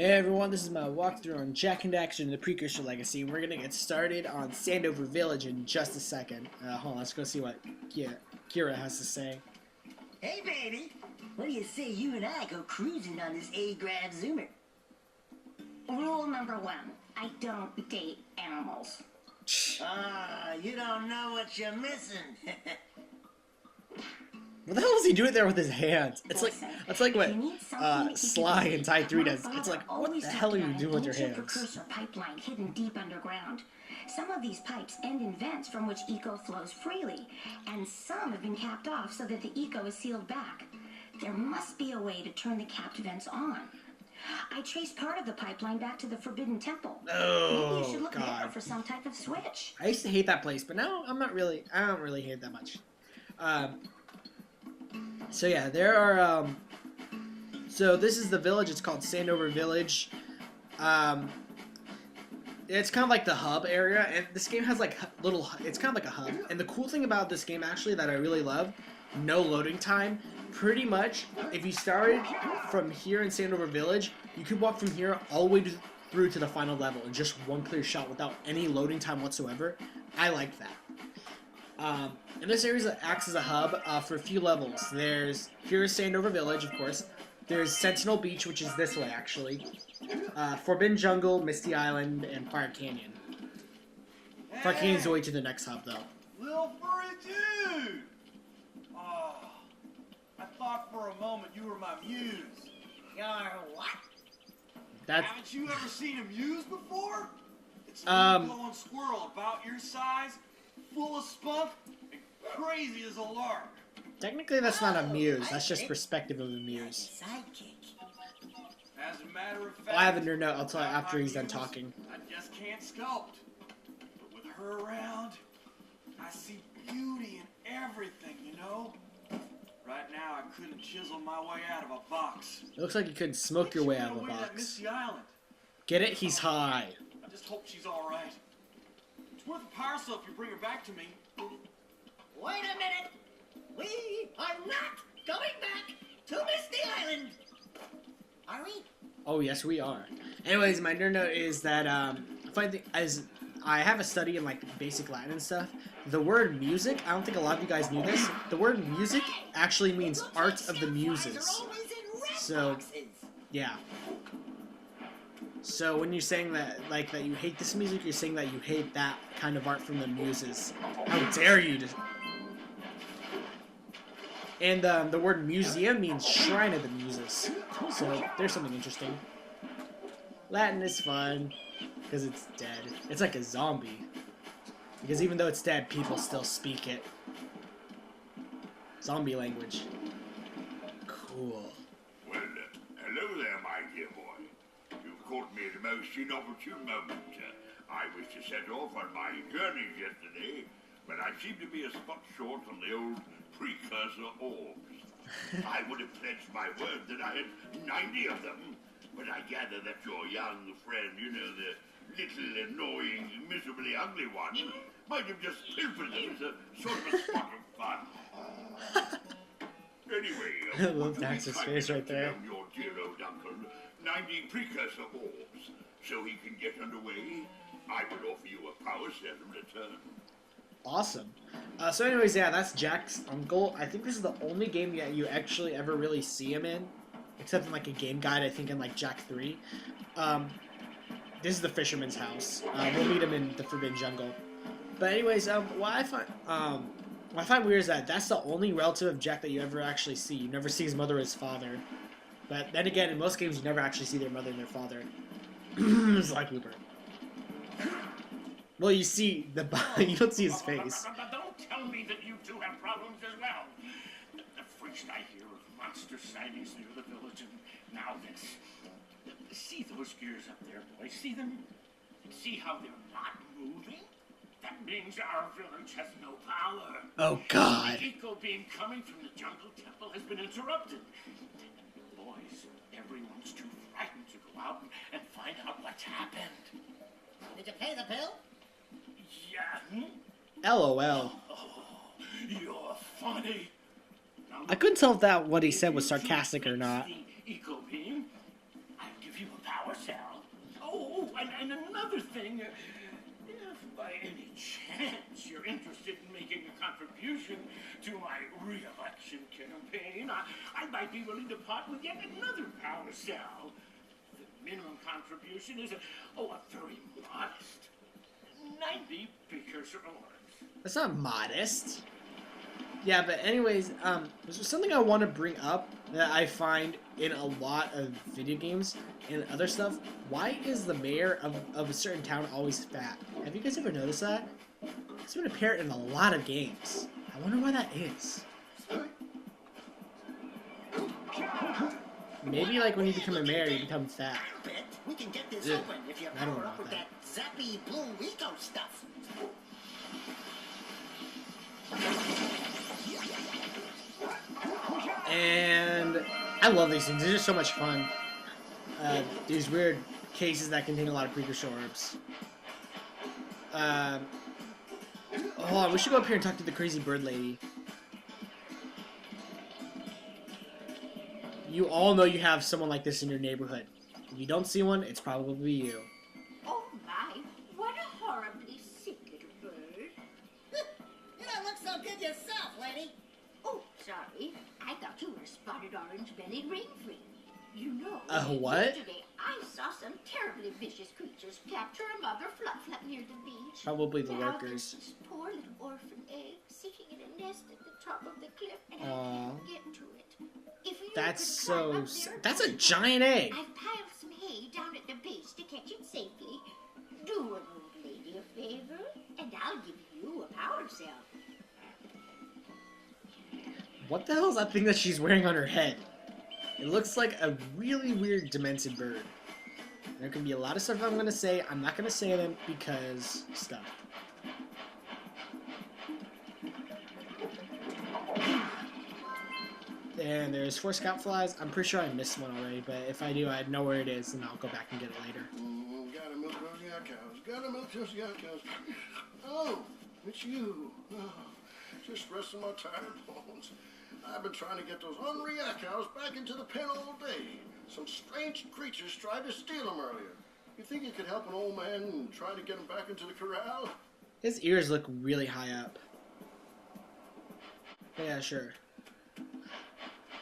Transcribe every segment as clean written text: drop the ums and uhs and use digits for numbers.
Hey everyone, this is my walkthrough on Jak and Daxter and the Precursor Legacy. We're gonna get started on Sandover Village in just a second. Hold on, let's go see what Kira has to say. Hey baby, what do you say you and I go cruising on this A-Grav Zoomer? Rule number 1, I don't date animals. You don't know what you're missing. What the hell is he doing there with his hands? It's like what Sly in Tie 3 does. It's like, what the hell are you doing with your hands? Precursor pipeline hidden deep underground. Some of these pipes end in vents from which eco flows freely, and some have been capped off so that the eco is sealed back. There must be a way to turn the capped vents on. I traced part of the pipeline back to the Forbidden Temple. Oh, maybe you should look God. there for some type of switch. I used to hate that place, but now I don't really hate it that much. So yeah, there are, so this is the village. It's called Sandover Village. It's kind of like the hub area, and this game has like it's kind of like a hub. And the cool thing about this game actually that I really love, no loading time. Pretty much, if you started from here in Sandover Village, you could walk from here all the way through to the final level in just one clear shot without any loading time whatsoever. I like that. And this area acts as a hub for a few levels. Here's Sandover Village, of course. There's Sentinel Beach, which is this way, actually. Forbidden Jungle, Misty Island, and Fire Canyon. Fire Canyon's the way to the next hub, though. Little furry dude! Oh, I thought for a moment you were my muse. You're what? Haven't you ever seen a muse before? It's a little glowing squirrel about your size, full of spunk, and crazy as a lark. Technically, that's not a muse. That's just perspective of a muse. Sidekick. As a matter of fact, I have a nerd note. I'll tell you after he's done talking. I just can't sculpt. But with her around, I see beauty in everything, you know? Right now, I couldn't chisel my way out of a box. It looks like you couldn't smoke your way out of a That box. Misty Island. Get it? He's high. I just hope she's all right. It's worth a parcel if you bring her back to me. Wait a minute. We are not going back to Misty Island. Are we? Oh, yes, we are. Anyways, my nerd note is that as I have a study in like basic Latin and stuff, the word music, I don't think a lot of you guys knew this, the word music actually means art of the muses. So, yeah. So when you're saying that, like, that you hate this music, you're saying that you hate that kind of art from the muses. How dare you? And the word museum means shrine of the muses. So there's something interesting. Latin is fun because it's dead. It's like a zombie. Because even though it's dead, people still speak it. Zombie language. Cool. Well, hello there, my dear boy. You've caught me at a most inopportune moment. I was to set off on my journeys yesterday, but I seem to be a spot short on the old Precursor orbs. I would have pledged my word that I had 90 of them, but I gather that your young friend, you know, the little annoying, miserably ugly one, might have just pilfered them as a sort of a spot of fun. Anyway, I love Dax's face right there. Your dear old uncle 90 Precursor orbs, so he can get underway. I would offer you a power set in return. Awesome. So anyways, yeah, that's Jak's uncle. I think this is the only game that you actually ever really see him in, except in like a game guide, I think in like Jak 3. This is the fisherman's house. We'll meet him in the Forbidden Jungle. But anyways, what I find weird is that that's the only relative of Jak that you ever actually see. You never see his mother or his father. But then again, in most games, you never actually see their mother and their father. It's like Looper. Well, you see the you don't see his face. Don't tell me that you two have problems as well. The first I hear of monster sightings near the village, and now this. See those gears up there, boys? See them? See how they're not moving? That means our village has no power. Oh, God. The eco beam coming from the jungle temple has been interrupted. Boys, everyone's too frightened to go out and find out what's happened. Did you pay the bill? Yeah. LOL. Oh, you're funny. I couldn't tell if what he said was sarcastic or not. Eco beam. I'll give you a power another thing, if by any chance you're interested in making a contribution to my re-election campaign, I might be willing to part with yet another power cell. The minimum contribution is a very modest 90 Precursor orbs. That's not modest. Yeah, but anyways, there's something I want to bring up that I find in a lot of video games and other stuff. Why is the mayor of a certain town always fat? Have you guys ever noticed that? It's been apparent in a lot of games. I wonder why that is. Maybe like when you become a mayor, you become fat. We can get this Ugh, open if you I don't power know up with about that zappy blue eco stuff. And I love these things. They're just so much fun. These weird cases that contain a lot of Precursor orbs. Hold on, we should go up here and talk to the crazy bird lady. You all know you have someone like this in your neighborhood. If you don't see one, it's probably you. Oh my, what a horribly sick little bird. You don't look so good yourself, lady. Oh, sorry. I thought you were spotted orange-bellied rainfree. You know, What? yesterday I saw some terribly vicious creatures capture a mother fluff near the beach. Probably the Now workers. there's this poor little orphan egg sitting in a nest at the top of the cliff, and I Aw. can't get to it. If you That's could so... climb up there and That's a help me. giant egg! I've piled some hay down at the base to catch it safely. Do an old lady a favor, and I'll give you a power cell. What the hell is that thing that she's wearing on her head? It looks like a really weird demented bird. There can be a lot of stuff I'm gonna say. I'm not gonna say them because stuff. And there's 4 scout flies. I'm pretty sure I missed one already, but if I do, I know where it is, and I'll go back and get it later. Gotta milk those yak cows. Gotta milk those yak cows. Oh, it's you. Oh, just resting my tired bones. I've been trying to get those hungry yak cows back into the pen all day. Some strange creatures tried to steal them earlier. You think you could help an old man and try to get him back into the corral? His ears look really high up. Yeah, sure.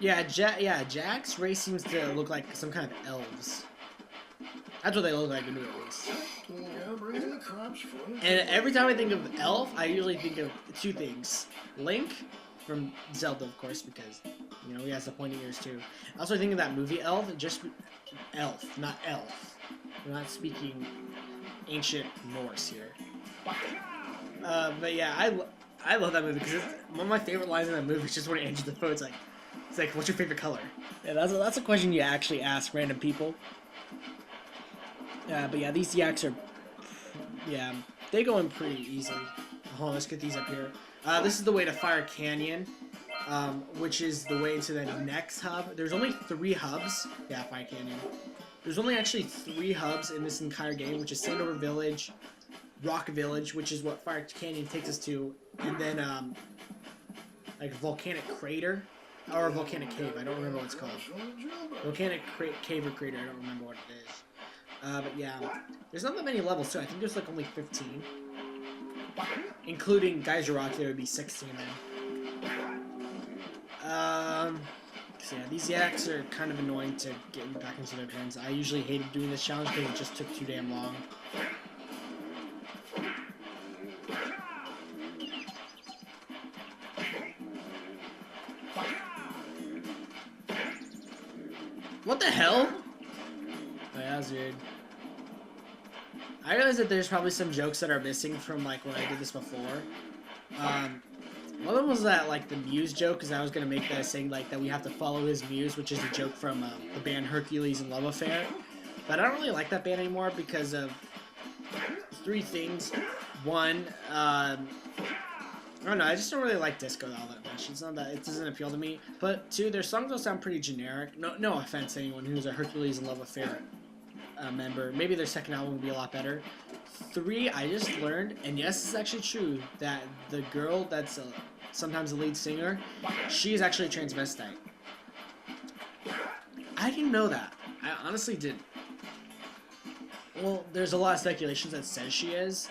Yeah, Jack's race seems to look like some kind of elves. That's what they look like to me, at least. Yeah, bring in the crops for you. And every time I think of elf, I usually think of 2 things. Link, from Zelda, of course, because, you know, he has the pointy ears, too. I also think of that movie Elf, just elf, not elf. We're not speaking ancient Norse here. But yeah, I love that movie, because one of my favorite lines in that movie is just when it answers the phone, it's like, what's your favorite color? Yeah, that's a question you actually ask random people. But yeah, these yaks are, yeah, they go in pretty easily. Hold on, let's get these up here. This is the way to Fire Canyon, which is the way to the next hub. There's only 3 hubs. Yeah, Fire Canyon. There's only actually 3 hubs in this entire game, which is Sandover Village, Rock Village, which is what Fire Canyon takes us to, and then, like a volcanic crater, or a volcanic cave. I don't remember what it's called. Volcanic cave or crater. I don't remember what it is. But yeah, there's not that many levels too. I think there's like only 15, including Geyser Rock. There would be 16 then. So yeah, these yaks are kind of annoying to get back into their pens. I usually hated doing this challenge because it just took too damn long. What the hell? Oh, yeah, that was weird. I realize that there's probably some jokes that are missing from like when I did this before. One of them was that like the Muse joke, because I was gonna make that saying like that we have to follow his muse, which is a joke from the band Hercules and Love Affair. But I don't really like that band anymore because of 3 things. One, I don't know, I just don't really like disco all that much. It's not that it doesn't appeal to me. But 2, their songs all sound pretty generic. No offense to anyone who's a Hercules and Love Affair member. Maybe their second album would be a lot better. 3, I just learned, and yes, it's actually true, that the girl that's sometimes the lead singer, she is actually a transvestite. I didn't know that. I honestly didn't. Well, there's a lot of speculations that says she is,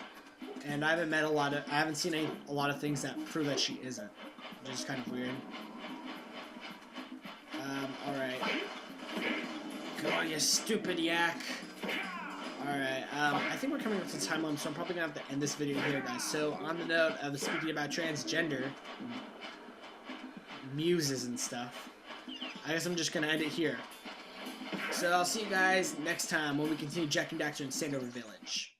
and I haven't seen a lot of things that prove that she isn't, which is kind of weird. Alright. Come on, you stupid yak. Alright, I think we're coming up to the time limit, so I'm probably going to have to end this video here, guys. So, on the note of speaking about transgender, muses and stuff, I guess I'm just going to end it here. So, I'll see you guys next time when we continue Jak and Daxter in Sandover Village.